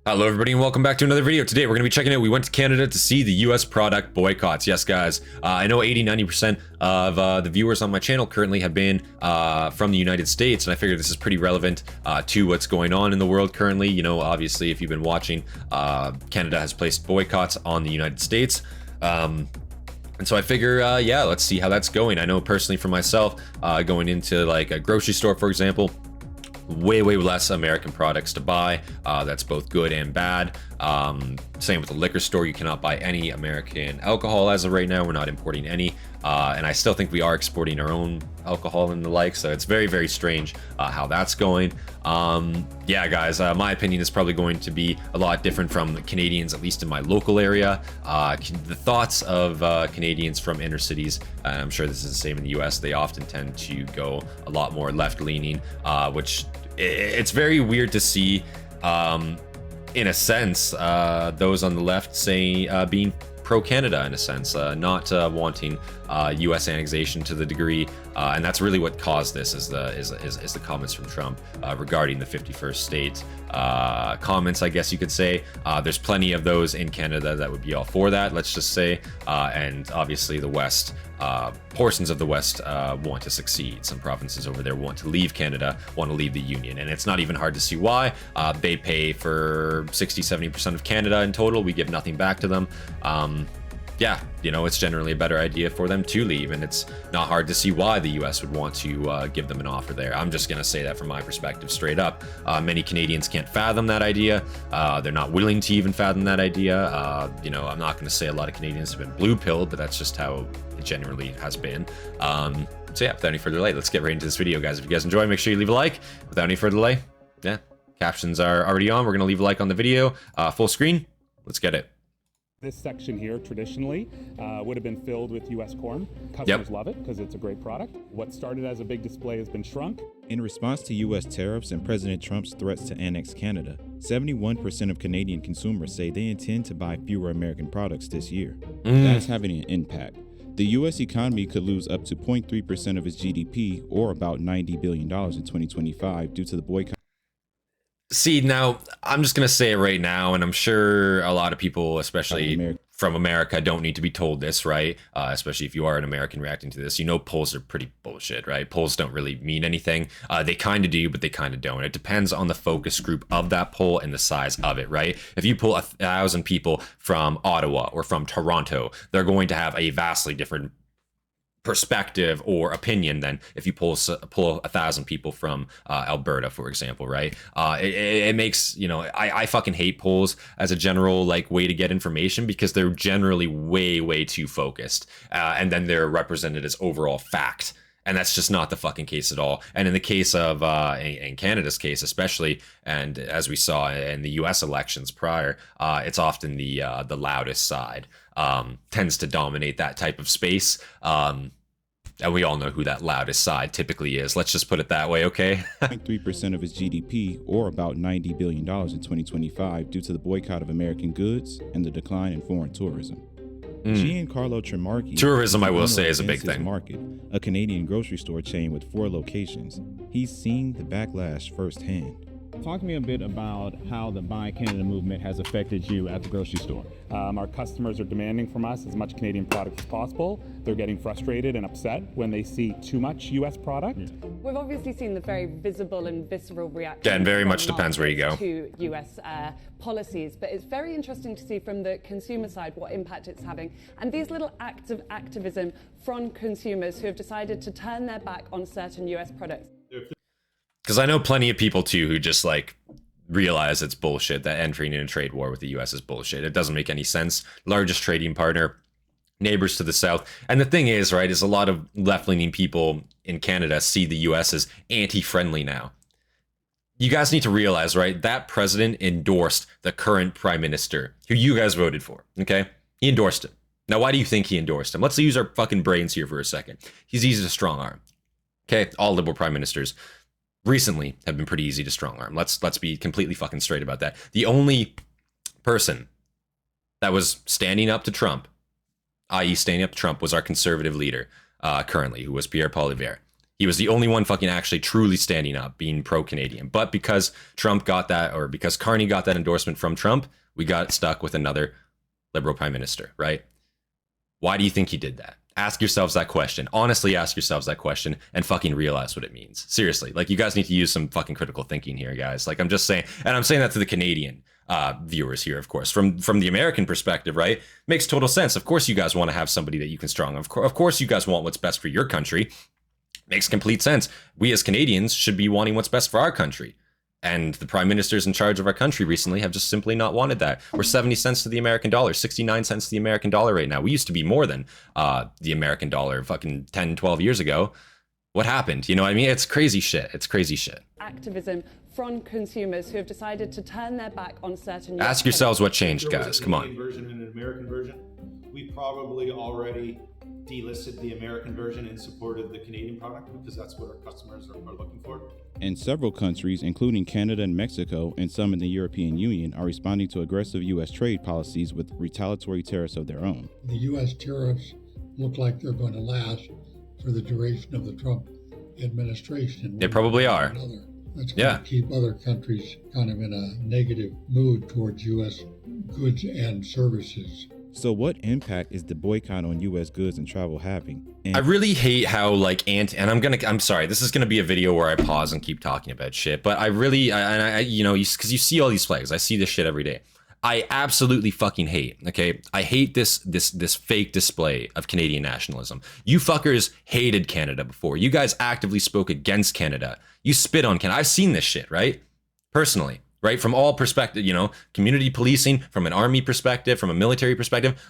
Hello everybody and welcome back to another video. Today we're going to be checking out, we went to Canada to see the US product boycotts. Yes guys, I know 80-90% of the viewers on my channel currently have been from the United States, and I figure this is pretty relevant to what's going on in the world currently. You know, obviously if you've been watching, Canada has placed boycotts on the United States. And so I figure, yeah, let's see how that's going. I know personally for myself, going into like a grocery store, for example, way less American products to buy. That's both good and bad. Same with the liquor store, you cannot buy any American alcohol as of right now. We're not importing any, and I still think we are exporting our own alcohol and the like, so it's very strange how that's going. Yeah guys, my opinion is probably going to be a lot different from the Canadians, at least in my local area. The thoughts of Canadians from inner cities, and I'm sure this is the same in the US, they often tend to go a lot more left-leaning, which it's very weird to see, in a sense, those on the left saying being pro-Canada in a sense, not wanting U.S. annexation to the degree, and that's really what caused this, is the comments from Trump regarding the 51st state comments, I guess you could say. There's plenty of those in Canada that would be all for that, let's just say, and obviously the West, portions of the West want to succeed. Some provinces over there want to leave Canada, want to leave the Union, and it's not even hard to see why. They pay for 60-70% of Canada in total. We give nothing back to them. Yeah, you know, it's generally a better idea for them to leave, and it's not hard to see why the US would want to give them an offer there. I'm just gonna say that from my perspective straight up. Many Canadians can't fathom that idea. They're not willing to even fathom that idea. You know, I'm not gonna say a lot of Canadians have been blue-pilled, but that's just how it generally has been. So yeah, without any further delay, let's get right into this video, guys. If you guys enjoy, make sure you leave a like. Without any further delay, yeah, captions are already on. We're gonna leave a like on the video, full screen. Let's get it. This section here traditionally would have been filled with U.S. corn. Customers love it because it's a great product. What started as a big display has been shrunk. In response to U.S. tariffs and President Trump's threats to annex Canada, 71% of Canadian consumers say they intend to buy fewer American products this year. That's having an impact. The U.S. economy could lose up to 0.3% of its GDP, or about $90 billion in 2025, due to the boycott. See, now, I'm just going to say it right now, and I'm sure a lot of people, especially from America, don't need to be told this, right? Especially if you are an American reacting to this. You know, polls are pretty bullshit, right? Polls don't really mean anything. They kind of do, but they kind of don't. It depends on the focus group of that poll and the size of it, right? If you pull 1,000 people from Ottawa or from Toronto, they're going to have a vastly different perspective or opinion than if you pull 1,000 people from Alberta, for example, right? It makes, you know, I fucking hate polls as a general like way to get information, because they're generally way too focused, and then they're represented as overall fact. And that's just not the fucking case at all. And in the case of, in Canada's case especially, and as we saw in the US elections prior, it's often the loudest side tends to dominate that type of space. And we all know who that loudest side typically is. Let's just put it that way, okay? 0.3% of its GDP, or about $90 billion in 2025, due to the boycott of American goods and the decline in foreign tourism. Giancarlo Tremarchi, tourism, I will say, is a big thing. Market, a Canadian grocery store chain with 4 locations. He's seeing the backlash firsthand. Talk to me a bit about how the Buy Canada movement has affected you at the grocery store. Our customers are demanding from us as much Canadian product as possible. They're getting frustrated and upset when they see too much U.S. product. We've obviously seen the very visible and visceral reaction. Yeah, and very much depends where you go. To U.S. Policies, but it's very interesting to see from the consumer side what impact it's having. And these little acts of activism from consumers who have decided to turn their back on certain U.S. products. Because I know plenty of people too who just like realize it's bullshit, that entering in a trade war with the US is bullshit. It doesn't make any sense. Largest trading partner, neighbors to the south. And the thing is, right, is a lot of left-leaning people in Canada see the US as anti-friendly now. You guys need to realize, right, that president endorsed the current prime minister, who you guys voted for, okay? He endorsed him. Now, why do you think he endorsed him? Let's use our fucking brains here for a second. He's easy to strong arm. Okay, all liberal prime ministers recently have been pretty easy to strong arm. Let's be completely fucking straight about that. The only person that was standing up to Trump, i.e. standing up to Trump, was our conservative leader currently, who was Pierre Poilievre. He was the only one fucking actually truly standing up, being pro-Canadian. But because Trump got that, or because Carney got that endorsement from Trump, we got stuck with another liberal prime minister, right? Why do you think he did that? Ask yourselves that question. Honestly, ask yourselves that question and fucking realize what it means. Seriously, like, you guys need to use some fucking critical thinking here, guys. Like, I'm just saying, and I'm saying that to the Canadian viewers here, of course. From the American perspective, right? Makes total sense. Of course, you guys want to have somebody that you can strong. Of course, you guys want what's best for your country. Makes complete sense. We as Canadians should be wanting what's best for our country. And the prime ministers in charge of our country recently have just simply not wanted that. We're 70 cents to the American dollar, 69 cents to the American dollar right now. We used to be more than the American dollar fucking 10, 12 years ago. What happened? You know what I mean? It's crazy shit. It's crazy shit. Activism from consumers who have decided to turn their back on certain... Ask yourselves what changed, guys. Come on. Version and an American version. We probably already delisted the American version and supported the Canadian product because that's what our customers are looking for. And several countries, including Canada and Mexico and some in the European Union, are responding to aggressive U.S. trade policies with retaliatory tariffs of their own. The U.S. tariffs look like they're going to last for the duration of the Trump administration. They probably are. That's going to keep other countries kind of in a negative mood towards U.S. goods and services. So what impact is the boycott on U.S. goods and travel having? And I really hate how, like, and I'm sorry, this is gonna be a video where I pause and keep talking about shit, but I really, you know, because you see all these flags, I see this shit every day. I absolutely fucking hate, okay? I hate this fake display of Canadian nationalism. You fuckers hated Canada before. You guys actively spoke against Canada. You spit on Canada. I've seen this shit, right? Personally. Right? From all perspectives, you know, community policing, from an army perspective, from a military perspective.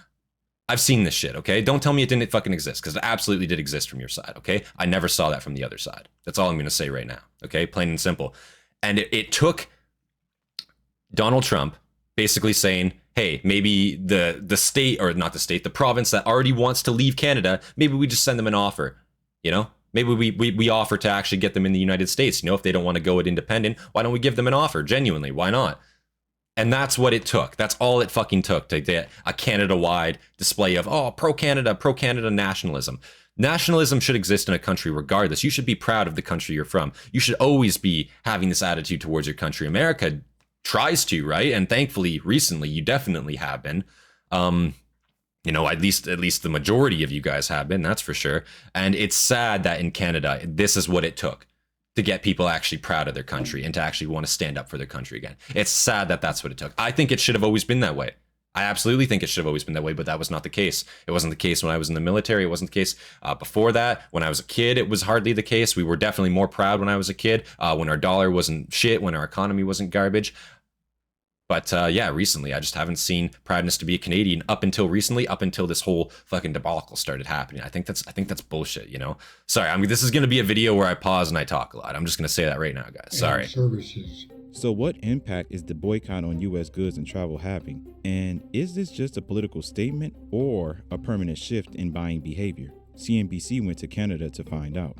I've seen this shit, okay? Don't tell me it didn't fucking exist, because it absolutely did exist from your side, okay? I never saw that from the other side. That's all I'm going to say right now, okay? Plain and simple. And it took Donald Trump basically saying, hey, maybe the state, or not the state, the province that already wants to leave Canada, maybe we just send them an offer, you know? Maybe we offer to actually get them in the United States. You know, if they don't want to go it independent, why don't we give them an offer? Genuinely, why not? And that's what it took. That's all it fucking took to get a Canada-wide display of, oh, pro-Canada nationalism. Nationalism should exist in a country regardless. You should be proud of the country you're from. You should always be having this attitude towards your country. America tries to, right? And thankfully, recently, you definitely have been. You know, at least the majority of you guys have been, that's for sure. And it's sad that in Canada, this is what it took to get people actually proud of their country and to actually want to stand up for their country again. It's sad that that's what it took. I think it should have always been that way. I absolutely think it should have always been that way, but that was not the case. It wasn't the case when I was in the military. It wasn't the case before that. When I was a kid, it was hardly the case. We were definitely more proud when I was a kid, when our dollar wasn't shit, when our economy wasn't garbage. But yeah, recently I just haven't seen proudness to be a Canadian up until recently, up until this whole fucking debacle started happening. I think that's bullshit, you know? Sorry, I mean, this is going to be a video where I pause and I talk a lot. I'm just going to say that right now, guys. Sorry. Services. So what impact is the boycott on U.S. goods and travel having? And is this just a political statement or a permanent shift in buying behavior? CNBC went to Canada to find out.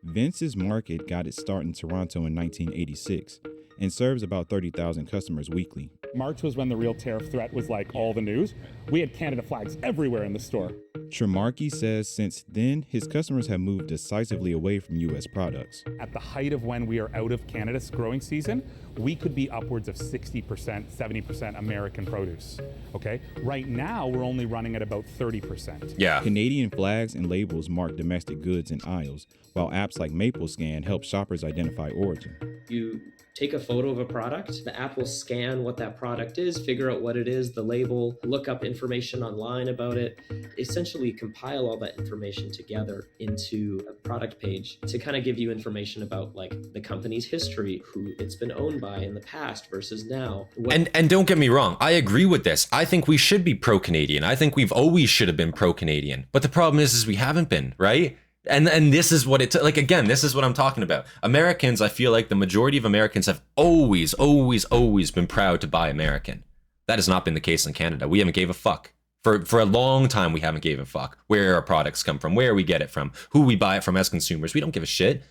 Vince's Market got its start in Toronto in 1986 and serves about 30,000 customers weekly. March was when the real tariff threat was like all the news. We had Canada flags everywhere in the store. Tremarky says since then, his customers have moved decisively away from U.S. products. At the height of when we are out of Canada's growing season, we could be upwards of 60%, 70% American produce, okay? Right now, we're only running at about 30%. Yeah. Canadian flags and labels mark domestic goods in aisles, while apps like MapleScan help shoppers identify origin. You take a photo of a product, the app will scan what that product is, figure out what it is, the label, look up information online about it, essentially compile all that information together into a product page to kind of give you information about like the company's history, who it's been owned by in the past versus now. And don't get me wrong, I agree with this. I think we should be pro-Canadian. I think we've always should have been pro-Canadian. But the problem is we haven't been, right? And this is what it took. Like, again, this is what I'm talking about. Americans, I feel like the majority of Americans have always been proud to buy American. That has not been the case in Canada. We haven't gave a fuck. For a long time, we haven't gave a fuck where our products come from, where we get it from, who we buy it from as consumers. We don't give a shit.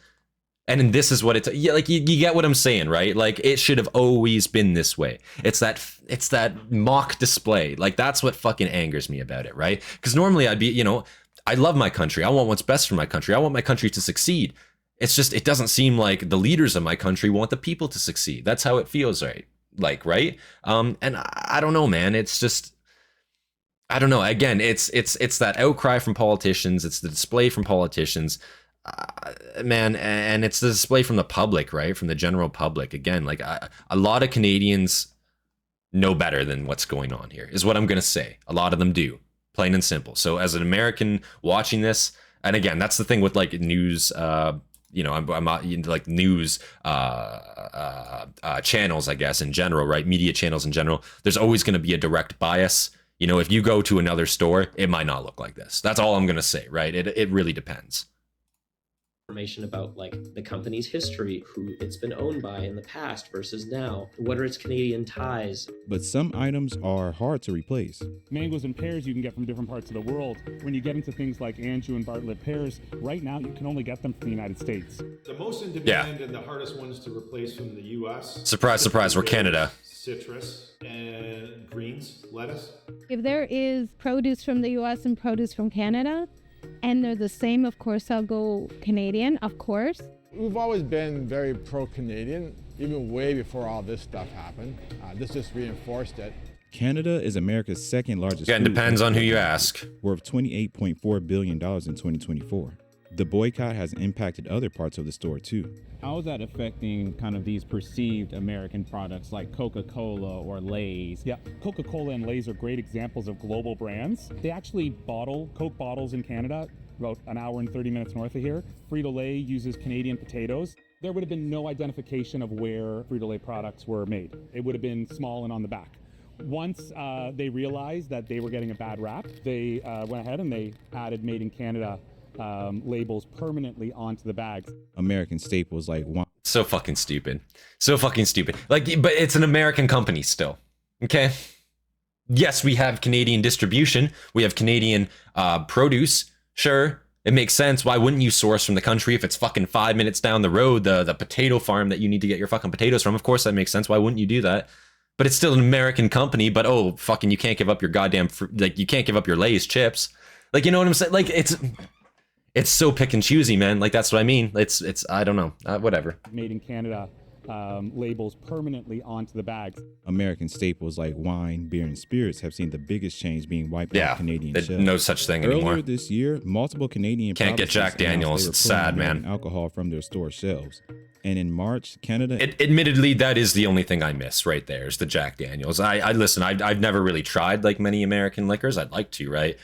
And this is what it's, yeah, like, you get what I'm saying, right? Like, it should have always been this way. It's that mock display. Like, that's what fucking angers me about it, right? Because normally I'd be, you know, I love my country. I want what's best for my country. I want my country to succeed. It's just, it doesn't seem like the leaders of my country want the people to succeed. That's how it feels, right? Right? And I don't know, man. It's just, I don't know. Again, it's that outcry from politicians. It's the display from politicians, man. And it's the display from the public, right? From the general public. Again, like a lot of Canadians know better than what's going on here, is what I'm going to say. A lot of them do, plain and simple. So as an American watching this, and again, that's the thing with like news, you know, I'm into like news channels, I guess, in general, right? Media channels in general. There's always going to be a direct bias. You know, if you go to another store, it might not look like this. That's all I'm going to say, right? It really depends. Information about like the company's history, who it's been owned by in the past versus now, what are its Canadian ties. But some items are hard to replace. Mangoes and pears you can get from different parts of the world. When you get into things like Anjou and Bartlett pears, right now you can only get them from the United States. The most in demand and the hardest ones to replace from the U.S. Surprise, surprise, we're Canada. Citrus and greens, lettuce. If there is produce from the U.S. and produce from Canada, and they're the same, of course, I'll go Canadian, of course. We've always been very pro-Canadian, even way before all this stuff happened. This just reinforced it. Canada is America's second largest. Again, depends on who you ask. Worth $28.4 billion in 2024. The boycott has impacted other parts of the store too. How is that affecting kind of these perceived American products like Coca-Cola or Lay's? Yeah, Coca-Cola and Lay's are great examples of global brands. They actually bottle Coke bottles in Canada, about an hour and 30 minutes north of here. Frito-Lay uses Canadian potatoes. There would have been no identification of where Frito-Lay products were made. It would have been small and on the back. Once they realized that they were getting a bad rap, they went ahead and they added Made in Canada labels permanently onto the bags. American staples like wine. So fucking stupid. So fucking stupid. Like, but it's an American company still. Okay. Yes, we have Canadian distribution. We have Canadian produce. Sure, it makes sense. Why wouldn't you source from the country if it's fucking 5 minutes down the road, the potato farm that you need to get your fucking potatoes from? Of course that makes sense. Why wouldn't you do that? But it's still an American company. But oh, fucking, you can't give up your goddamn, like, you can't give up your Lay's chips. Like, you know what I'm saying? Like, it's so pick and choosy, man. Like, that's what I mean. It's I don't know. Whatever. Made in Canada labels permanently onto the bags. American staples like wine, beer, and spirits have seen the biggest change being wiped off Canadian shelves. No such thing anymore. Earlier this year, multiple Canadian can't get Jack Daniels. It's sad, man. Alcohol from their store shelves. And in March, Canada... Admittedly, that is the only thing I miss right there, is the Jack Daniels. I listen, I've never really tried like many American liquors. I'd like to, right?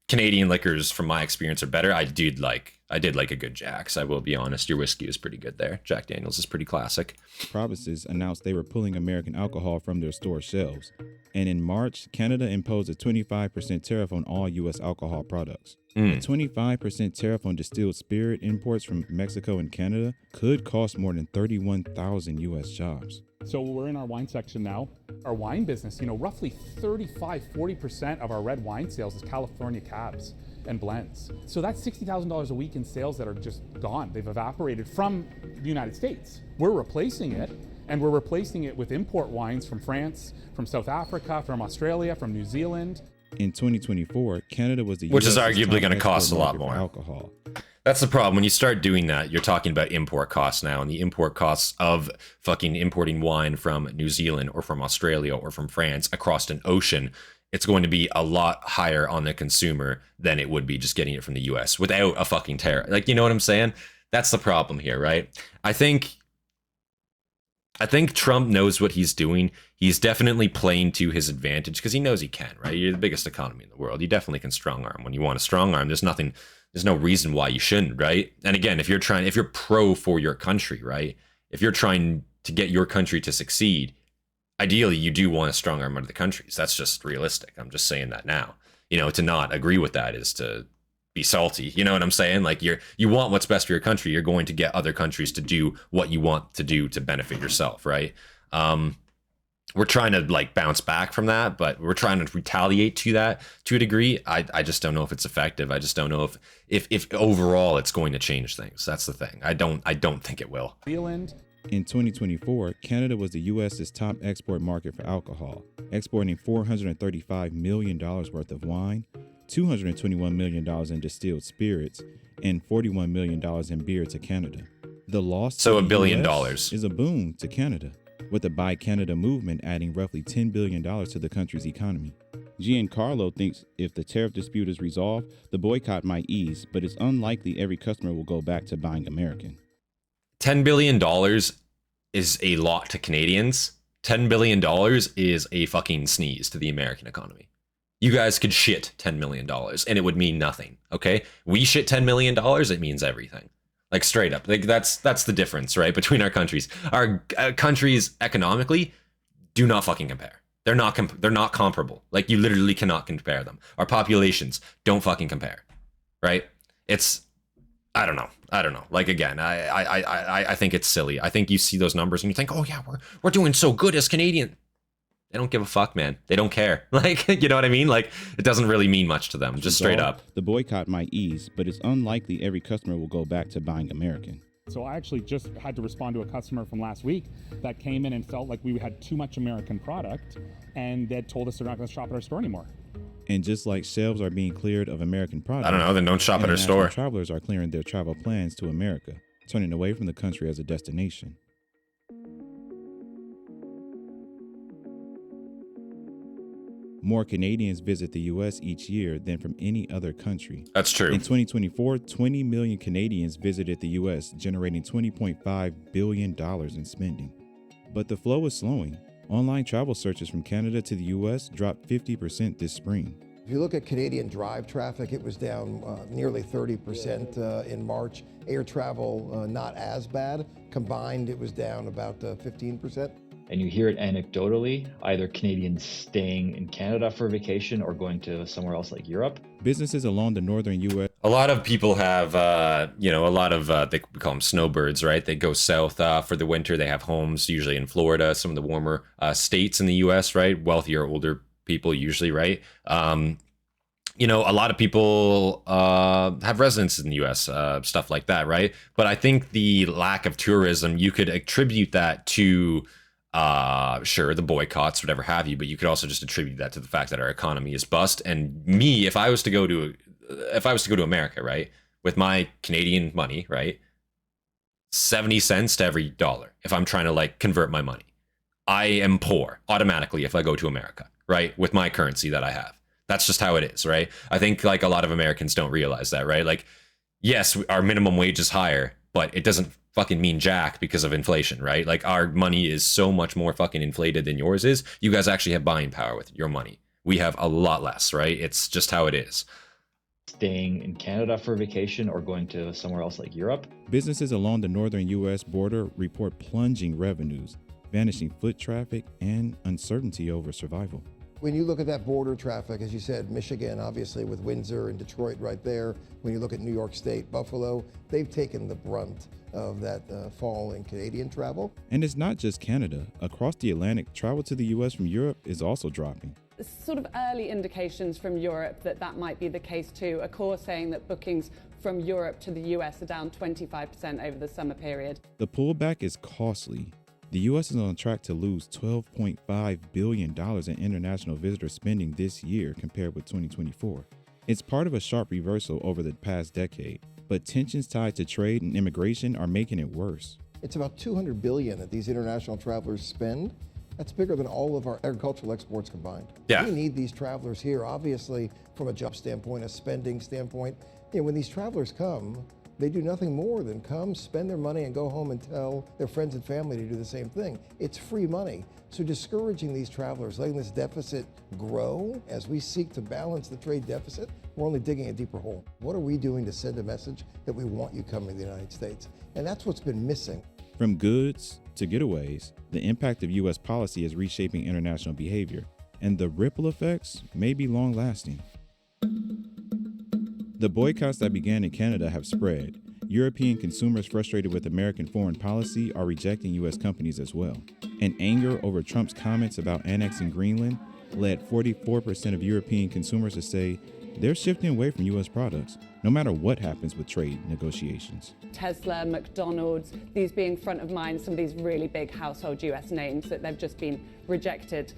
Canadian liquors, from my experience, are better. I did like a good Jack's. I will be honest. Your whiskey is pretty good there. Jack Daniels is pretty classic. Provinces announced they were pulling American alcohol from their store shelves. And in March, Canada imposed a 25% tariff on all U.S. alcohol products. A 25% tariff on distilled spirit imports from Mexico and Canada could cost more than 31,000 U.S. jobs. So we're in our wine section now. Our wine business, you know, roughly 35-40% of our red wine sales is California cabs and blends. So that's $60,000 a week in sales that are just gone. They've evaporated from the United States. We're replacing it, and we're replacing it with import wines from France, from South Africa, from Australia, from New Zealand. In 2024, Canada was the which is arguably going to cost a lot more. Alcohol. That's the problem. When you start doing that, you're talking about import costs now, and the import costs of fucking importing wine from New Zealand or from Australia or from France across an ocean, it's going to be a lot higher on the consumer than it would be just getting it from the US without a fucking tariff. Like, you know what I'm saying? That's the problem here, right? I think Trump knows what he's doing. He's definitely playing to his advantage because he knows he can, right? You're the biggest economy in the world. You definitely can strong arm. When you want to strong arm, there's no reason why you shouldn't, right? And again, if you're pro for your country, right? If you're trying to get your country to succeed, ideally you do want a strong arm under the countries. That's just realistic. I'm just saying that now. You know, to not agree with that is to be salty. You know what I'm saying? Like, you want what's best for your country. You're going to get other countries to do what you want to do to benefit yourself, right? We're trying to like bounce back from that, but we're trying to retaliate to that to a degree. I just don't know if it's effective. I just don't know if overall it's going to change things. That's the thing. I don't think it will. Zealand. In 2024, Canada was the U.S.'s top export market for alcohol, exporting $435 million worth of wine, $221 million in distilled spirits, and $41 million in beer to Canada. The loss to So the $1 billion US is a boon to Canada, with the Buy Canada movement adding roughly $10 billion to the country's economy. Giancarlo thinks if the tariff dispute is resolved, the boycott might ease, but it's unlikely every customer will go back to buying American. $10 billion is a lot to Canadians. $10 billion is a fucking sneeze to the American economy. You guys could shit $10 million and it would mean nothing, okay? We shit $10 million, it means everything. Like straight up. Like that's the difference, right, between our countries. Our countries economically do not fucking compare. They're not comparable. Like you literally cannot compare them. Our populations don't fucking compare, right? It's I don't know. Like again, I think it's silly. I think you see those numbers and you think, oh yeah, we're doing so good as Canadian. They don't give a fuck, man. They don't care. Like, you know what I mean? Like, it doesn't really mean much to them, just straight up. The boycott might ease, but it's unlikely every customer will go back to buying American. So I actually just had to respond to a customer from last week that came in and felt like we had too much American product, and they told us they're not going to shop at our store anymore. And just like shelves are being cleared of American products, I don't know, then don't shop at our store. Travelers are clearing their travel plans to America, turning away from the country as a destination. More Canadians visit the U.S. each year than from any other country. That's true. In 2024, 20 million Canadians visited the U.S., generating $20.5 billion in spending. But the flow is slowing. Online travel searches from Canada to the U.S. dropped 50% this spring. If you look at Canadian drive traffic, it was down nearly 30% in March. Air travel, not as bad. Combined, it was down about 15%. And you hear it anecdotally, either Canadians staying in Canada for vacation or going to somewhere else like Europe. Businesses along the northern U.S. A lot of people have, we call them snowbirds, right? They go south for the winter. They have homes usually in Florida, some of the warmer states in the U.S., right? Wealthier, older people usually, right? A lot of people have residences in the U.S., stuff like that, right? But I think the lack of tourism, you could attribute that to sure, the boycotts, whatever have you, but you could also just attribute that to the fact that our economy is bust. And me, if I was to go to America, right, with my Canadian money, right, 70 cents to every dollar, if I'm trying to like convert my money, I am poor automatically if I go to America, right, with my currency that I have. That's just how it is, right? I think like a lot of Americans don't realize that, right? Like, yes, our minimum wage is higher, but it doesn't fucking mean jack because of inflation, right? Like our money is so much more fucking inflated than yours is. You guys actually have buying power with your money. We have a lot less, right? It's just how it is. Staying in Canada for vacation or going to somewhere else like Europe. Businesses along the northern U.S. border report plunging revenues, vanishing foot traffic, and uncertainty over survival. When you look at that border traffic, as you said, Michigan, obviously with Windsor and Detroit right there. When you look at New York State, Buffalo, they've taken the brunt of that fall in Canadian travel. And it's not just Canada. Across the Atlantic, travel to the U.S. from Europe is also dropping. Sort of early indications from Europe that might be the case too. A core saying that bookings from Europe to the US are down 25% over the summer period. The pullback is costly. The U.S. is on track to lose $12.5 billion in international visitor spending this year compared with 2024. It's part of a sharp reversal over the past decade, but tensions tied to trade and immigration are making it worse. It's about $200 billion that these international travelers spend. That's bigger than all of our agricultural exports combined. Yeah. We need these travelers here, obviously, from a job standpoint, a spending standpoint. When these travelers come, they do nothing more than come, spend their money, and go home and tell their friends and family to do the same thing. It's free money. So discouraging these travelers, letting this deficit grow as we seek to balance the trade deficit, we're only digging a deeper hole. What are we doing to send a message that we want you coming to the United States? And that's what's been missing. From goods to getaways, the impact of U.S. policy is reshaping international behavior, and the ripple effects may be long-lasting. The boycotts that began in Canada have spread. European consumers frustrated with American foreign policy are rejecting U.S. companies as well. And anger over Trump's comments about annexing Greenland led 44% of European consumers to say they're shifting away from U.S. products, no matter what happens with trade negotiations. Tesla, McDonald's, these being front of mind, some of these really big household US names that they've just been rejected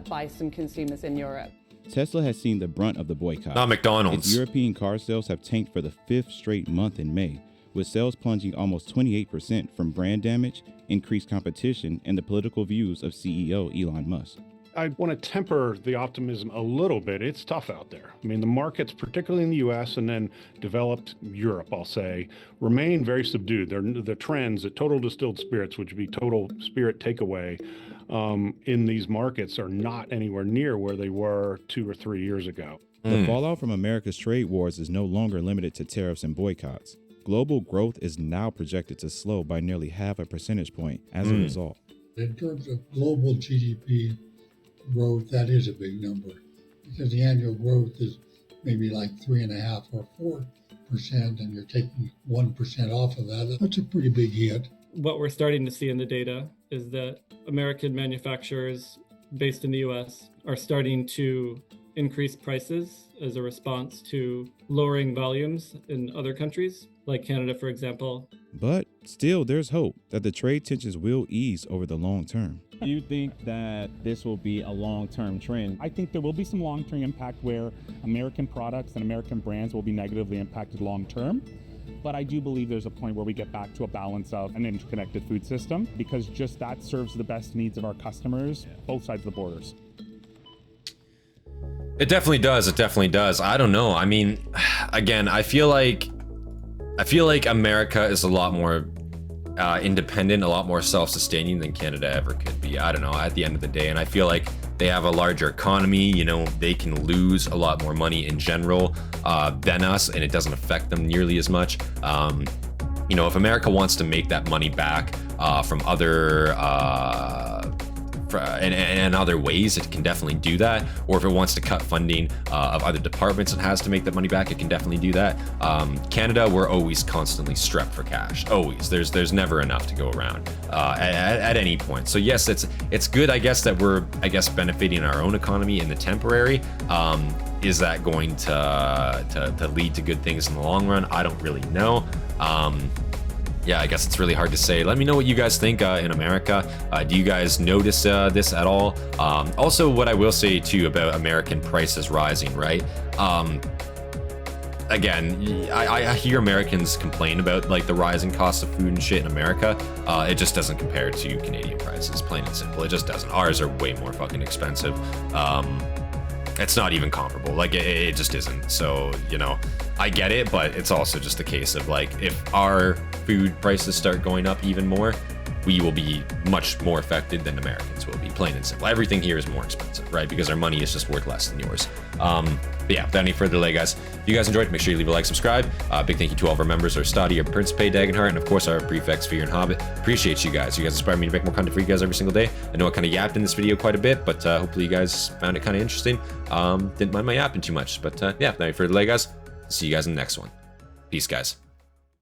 by some consumers in Europe. Tesla has seen the brunt of the boycott. Not McDonald's. Its European car sales have tanked for the 5th straight month in May, with sales plunging almost 28% from brand damage, increased competition, and the political views of CEO Elon Musk. I want to temper the optimism a little bit. It's tough out there. I mean, the markets, particularly in the US and then developed Europe, I'll say, remain very subdued. The trends at total distilled spirits, which would be total spirit takeaway, in these markets are not anywhere near where they were 2 or 3 years ago. The fallout from America's trade wars is no longer limited to tariffs and boycotts. Global growth is now projected to slow by nearly 0.5 percentage point as a result. In terms of global GDP growth, that is a big number because the annual growth is maybe like 3.5 or 4%, and you're taking 1% off of that. That's a pretty big hit. What we're starting to see in the data is that American manufacturers based in the US are starting to increase prices as a response to lowering volumes in other countries, like Canada, for example. But still, there's hope that the trade tensions will ease over the long term. Do you think that this will be a long-term trend? I think there will be some long-term impact where American products and American brands will be negatively impacted long-term. But I do believe there's a point where we get back to a balance of an interconnected food system, because just that serves the best needs of our customers, both sides of the borders. It definitely does. It definitely does. I don't know. I mean, again, I feel like America is a lot more independent, a lot more self-sustaining than Canada ever could be. I don't know, at the end of the day. And I feel like they have a larger economy, you know, they can lose a lot more money in general than us, and it doesn't affect them nearly as much. You know, if America wants to make that money back from other and other ways, it can definitely do that. Or if it wants to cut funding of other departments, it has to make that money back, it can definitely do that. Canada, we're always constantly strapped for cash. Always. There's never enough to go around at any point. So yes, it's good, I guess, that we're benefiting our own economy in the temporary. Is that going to lead to good things in the long run? I don't really know. Yeah, I guess it's really hard to say. Let me know what you guys think in America. Do you guys notice this at all? Also, what I will say too about American prices rising, right? Again, I hear Americans complain about like the rising cost of food and shit in America. It just doesn't compare to Canadian prices, plain and simple. It just doesn't. Ours are way more fucking expensive. It's not even comparable. Like it just isn't. So, you know, I get it, but it's also just a case of like, if our food prices start going up even more, we will be much more affected than Americans will be, plain and simple. Everything here is more expensive, right? Because our money is just worth less than yours. But yeah, without any further delay, guys, if you guys enjoyed, make sure you leave a like, subscribe. Big thank you to all of our members, our Hastati, our Principe, Dagenhart, and of course our Prefects, Fear, and Hobbit. Appreciate you guys. You guys inspire me to make more content for you guys every single day. I know I kind of yapped in this video quite a bit, but hopefully you guys found it kind of interesting. Didn't mind my yapping too much, but yeah, without any further delay, guys, see you guys in the next one. Peace, guys.